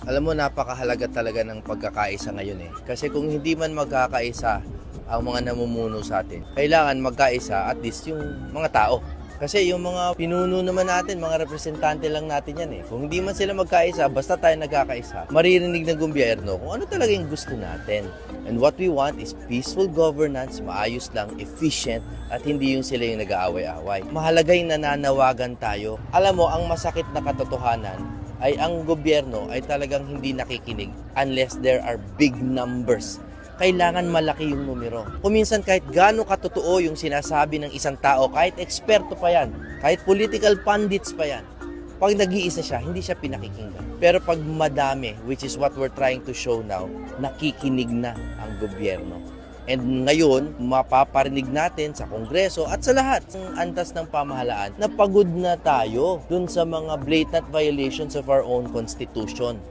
Alam mo, napakahalaga talaga ng pagkakaisa ngayon eh. Kasi kung hindi man magkakaisa ang mga namumuno sa atin, kailangan magkaisa at least yung mga tao. Kasi yung mga pinuno naman natin, mga representante lang natin yan eh. Kung hindi man sila magkaisa, basta tayo nagkakaisa, maririnig ng gobyerno kung ano talaga yung gusto natin. And what we want is peaceful governance, maayos lang, efficient, at hindi yung sila yung nag-aaway-away. Mahalaga yung nananawagan tayo. Alam mo, ang masakit na katotohanan ay ang gobyerno ay talagang hindi nakikinig unless there are big numbers. Kailangan malaki yung numero. Kuminsan kahit gaano katotoo yung sinasabi ng isang tao, kahit eksperto pa yan, kahit political pundits pa yan, pag nag-iisa siya, hindi siya pinakikinggan. Pero pag madami, which is what we're trying to show now, nakikinig na ang gobyerno. And ngayon, mapaparinig natin sa Kongreso at sa lahat ng antas ng pamahalaan na pagod na tayo dun sa mga blatant violations of our own Constitution.